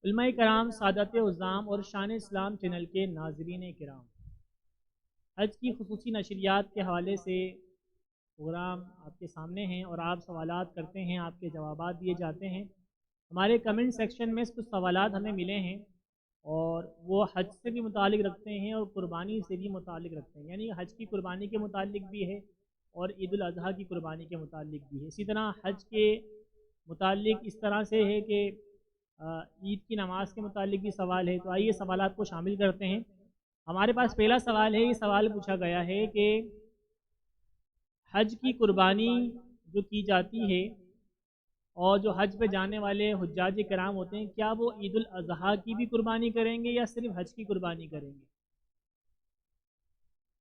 علماء کرام، سادات عظام اور شان اسلام چینل کے ناظرین کرام، حج کی خصوصی نشریات کے حوالے سے پروگرام آپ کے سامنے ہیں اور آپ سوالات کرتے ہیں، آپ کے جوابات دیے جاتے ہیں۔ ہمارے کمنٹ سیکشن میں کچھ سوالات ہمیں ملے ہیں اور وہ حج سے بھی متعلق رکھتے ہیں اور قربانی سے بھی متعلق رکھتے ہیں، یعنی حج کی قربانی کے متعلق بھی ہے اور عید الاضحیٰ کی قربانی کے متعلق بھی ہے۔ اسی طرح حج کے متعلق اس طرح سے ہے کہ عید کی نماز کے متعلق بھی سوال ہے، تو آئیے سوالات کو شامل کرتے ہیں۔ ہمارے پاس پہلا سوال ہے، یہ سوال پوچھا گیا ہے کہ حج کی قربانی جو کی جاتی ہے اور جو حج پہ جانے والے حجاج کرام ہوتے ہیں، کیا وہ عید الاضحیٰ کی بھی قربانی کریں گے یا صرف حج کی قربانی کریں گے؟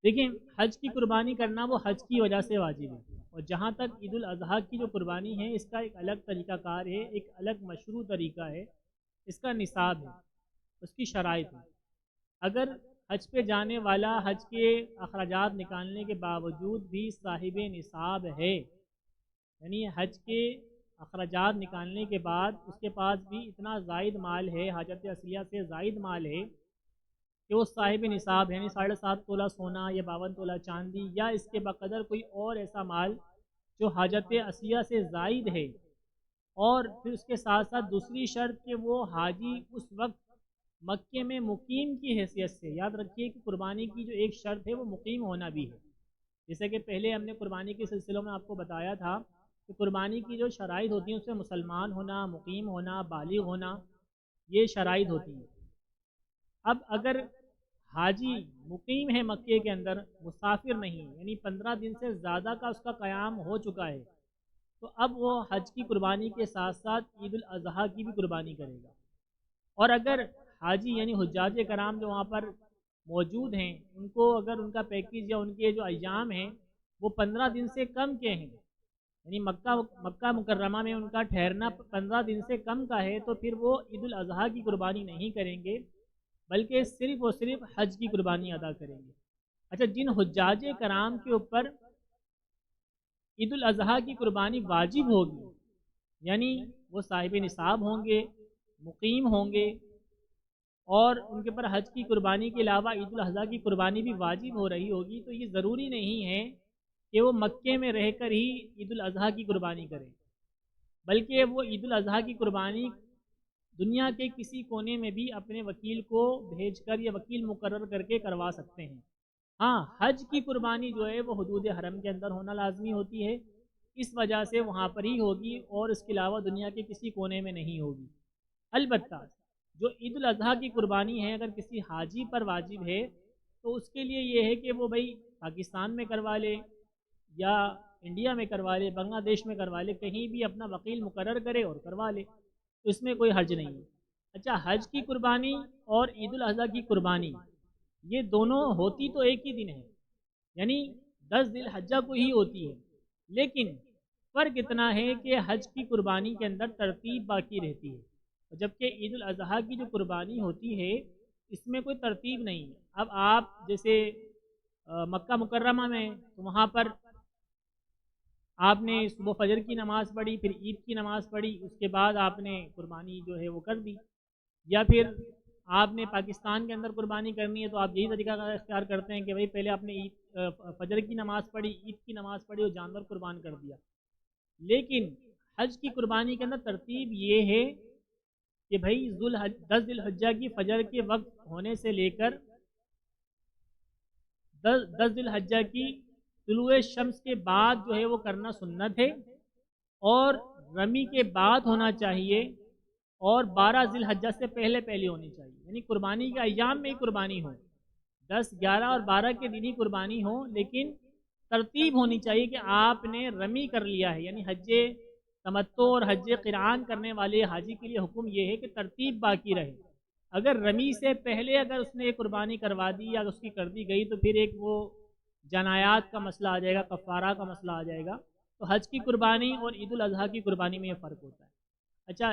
دیکھیں، حج کی قربانی کرنا وہ حج کی وجہ سے واجب ہے، اور جہاں تک عید الاضحیٰ کی جو قربانی ہے، اس کا ایک الگ طریقہ کار ہے، ایک الگ مشروع طریقہ ہے، اس کا نصاب ہے، اس کی شرائط ہے۔ اگر حج پہ جانے والا حج کے اخراجات نکالنے کے باوجود بھی صاحب نصاب ہے، یعنی حج کے اخراجات نکالنے کے بعد اس کے پاس بھی اتنا زائد مال ہے، حاجت اصلیہ سے زائد مال ہے کہ وہ صاحب نصاب ہے، یعنی 7.5 تولہ سونا یا 52 تولہ چاندی یا اس کے بقدر کوئی اور ایسا مال جو حاجت اصلیہ سے زائد ہے، اور پھر اس کے ساتھ ساتھ دوسری شرط کہ وہ حاجی اس وقت مکے میں مقیم کی حیثیت سے، یاد رکھیے کہ قربانی کی جو ایک شرط ہے وہ مقیم ہونا بھی ہے، جیسے کہ پہلے ہم نے قربانی کے سلسلوں میں آپ کو بتایا تھا کہ قربانی کی جو شرائط ہوتی ہیں اس میں مسلمان ہونا، مقیم ہونا، بالغ ہونا، یہ شرائط ہوتی ہیں۔ اب اگر حاجی مقیم ہے مکے کے اندر، مسافر نہیں، یعنی 15 دن سے زیادہ کا اس کا قیام ہو چکا ہے، تو اب وہ حج کی قربانی کے ساتھ ساتھ عید الاضحیٰ کی بھی قربانی کرے گا۔ اور اگر حاجی یعنی حجاج کرام جو وہاں پر موجود ہیں، ان کو اگر ان کا پیکیج یا ان کے جو ایام ہیں وہ 15 دن سے کم کے ہیں، یعنی مکہ مکرمہ میں ان کا ٹھہرنا 15 دن سے کم کا ہے، تو پھر وہ عید الاضحیٰ کی قربانی نہیں کریں گے، بلکہ صرف اور صرف حج کی قربانی ادا کریں گے۔ اچھا، جن حجاج کرام کے اوپر عید الاضحیٰ کی قربانی واجب ہوگی، یعنی وہ صاحب نصاب ہوں گے، مقیم ہوں گے، اور ان کے پر حج کی قربانی کے علاوہ عید الاضحیٰ کی قربانی بھی واجب ہو رہی ہوگی، تو یہ ضروری نہیں ہے کہ وہ مکے میں رہ کر ہی عید الاضحیٰ کی قربانی کریں، بلکہ وہ عید الاضحیٰ کی قربانی دنیا کے کسی کونے میں بھی اپنے وکیل کو بھیج کر یا وکیل مقرر کر کے کروا سکتے ہیں۔ ہاں، حج کی قربانی جو ہے وہ حدود حرم کے اندر ہونا لازمی ہوتی ہے، اس وجہ سے وہاں پر ہی ہوگی اور اس کے علاوہ دنیا کے کسی کونے میں نہیں ہوگی۔ البتہ جو عید الاضحیٰ کی قربانی ہے اگر کسی حاجی پر واجب ہے تو اس کے لیے یہ ہے کہ وہ بھائی پاکستان میں کروا لے یا انڈیا میں کروا لے، بنگلہ دیش میں کروا لے، کہیں بھی اپنا وکیل مقرر کرے اور کروا لے، تو اس میں کوئی حرج نہیں ہے۔ اچھا، حج کی قربانی اور عید الاضحیٰ کی قربانی یہ دونوں ہوتی تو ایک ہی دن ہے، یعنی 10 ذی الحجہ کو ہی ہوتی ہے، لیکن فرق اتنا ہے کہ حج کی قربانی کے اندر ترتیب باقی رہتی ہے، جبکہ عید الاضحیٰ کی جو قربانی ہوتی ہے اس میں کوئی ترتیب نہیں ہے۔ اب آپ جیسے مکہ مکرمہ میں، تو وہاں پر آپ نے صبح فجر کی نماز پڑھی، پھر عید کی نماز پڑھی، اس کے بعد آپ نے قربانی جو ہے وہ کر دی، یا پھر آپ نے پاکستان کے اندر قربانی کرنی ہے تو آپ یہی طریقہ اختیار کرتے ہیں کہ بھائی پہلے آپ نے فجر کی نماز پڑھی، عید کی نماز پڑھی اور جانور قربان کر دیا۔ لیکن حج کی قربانی کے اندر ترتیب یہ ہے کہ بھائی 10 ذی الحجہ کی فجر کے وقت ہونے سے لے کر 10 ذی الحجہ کی طلوع شمس کے بعد جو ہے وہ کرنا سنت ہے، اور رمی کے بعد ہونا چاہیے، اور 12 ذی الحجہ سے پہلے پہلے ہونی چاہیے، یعنی قربانی کے ایام میں ہی قربانی ہو، 10، 11 اور 12 کے دن ہی قربانی ہو، لیکن ترتیب ہونی چاہیے کہ آپ نے رمی کر لیا ہے، یعنی حج تمتع اور حج قران کرنے والے حاجی کے لیے حکم یہ ہے کہ ترتیب باقی رہے۔ اگر رمی سے پہلے اگر اس نے قربانی کروا دی یا اس کی کر دی گئی تو پھر ایک وہ جنایات کا مسئلہ آ جائے گا، کفارہ کا مسئلہ آ جائے گا۔ تو حج کی قربانی اور عید الاضحیٰ کی قربانی میں یہ فرق ہوتا ہے۔ اچھا،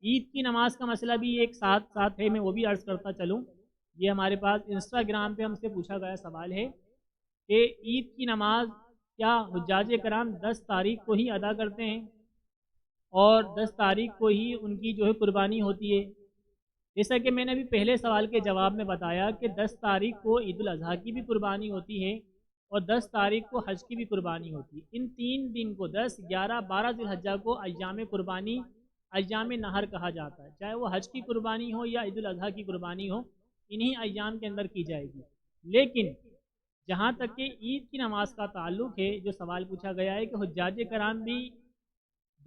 عید کی نماز کا مسئلہ بھی ایک ساتھ ساتھ ہے، میں وہ بھی عرض کرتا چلوں۔ یہ ہمارے پاس انسٹاگرام پہ ہم سے پوچھا گیا سوال ہے کہ عید کی نماز کیا حجاج کرام 10 تاریخ کو ہی ادا کرتے ہیں اور 10 تاریخ کو ہی ان کی جو ہے قربانی ہوتی ہے؟ جیسا کہ میں نے ابھی پہلے سوال کے جواب میں بتایا کہ 10 تاریخ کو عید الاضحیٰ کی بھی قربانی ہوتی ہے اور 10 تاریخ کو حج کی بھی قربانی ہوتی ہے۔ ان 3 دن کو 10، 11، 12 ذی الحجہ کو ایام قربانی، ایام نہر کہا جاتا ہے، چاہے وہ حج کی قربانی ہو یا عید الاضحیٰ کی قربانی ہو، انہی ایام کے اندر کی جائے گی۔ لیکن جہاں تک کہ عید کی نماز کا تعلق ہے، جو سوال پوچھا گیا ہے کہ حجاج کرام بھی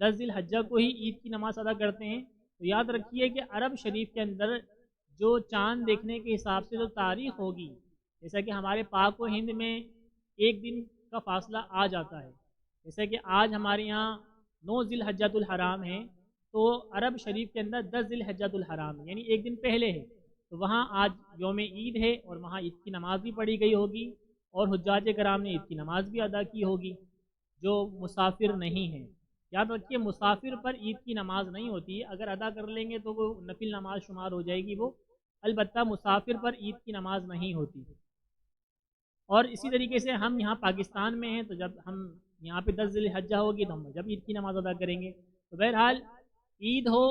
10 ذی الحجہ کو ہی عید کی نماز ادا کرتے ہیں، تو یاد رکھیے کہ عرب شریف کے اندر جو چاند دیکھنے کے حساب سے جو تاریخ ہوگی، جیسا کہ ہمارے پاک و ہند میں ایک دن کا فاصلہ آ جاتا ہے، جیسا کہ آج ہمارے یہاں 9 ذی الحجۃ الحرام ہے، تو عرب شریف کے اندر 10 ذی الحجۃ الحرام ہے، یعنی ایک دن پہلے ہے، تو وہاں آج یوم عید ہے اور وہاں عید کی نماز بھی پڑھی گئی ہوگی اور حجاج کرام نے عید کی نماز بھی ادا کی ہوگی جو مسافر نہیں ہیں۔ یاد رکھیے مسافر پر عید کی نماز نہیں ہوتی ہے، اگر ادا کر لیں گے تو وہ نفل نماز شمار ہو جائے گی وہ، البتہ مسافر پر عید کی نماز نہیں ہوتی۔ اور اسی طریقے سے ہم یہاں پاکستان میں ہیں، تو جب ہم یہاں پہ 10 ذی الحجہ ہوگی تو ہم جب عید کی نماز ادا کریں گے۔ تو بہرحال عید ہو،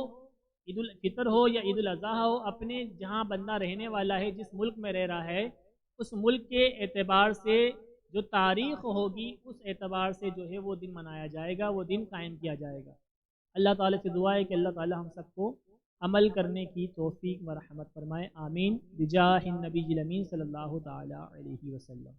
عید الفطر ہو یا عید الاضحیٰ ہو، اپنے جہاں بندہ رہنے والا ہے، جس ملک میں رہ رہا ہے، اس ملک کے اعتبار سے جو تاریخ ہوگی اس اعتبار سے جو ہے وہ دن منایا جائے گا، وہ دن قائم کیا جائے گا۔ اللہ تعالیٰ سے دعا ہے کہ اللہ تعالیٰ ہم سب کو عمل کرنے کی توفیق و رحمت فرمائے، آمین، بجاہ النبی الامین صلی اللہ تعالیٰ علیہ وسلم۔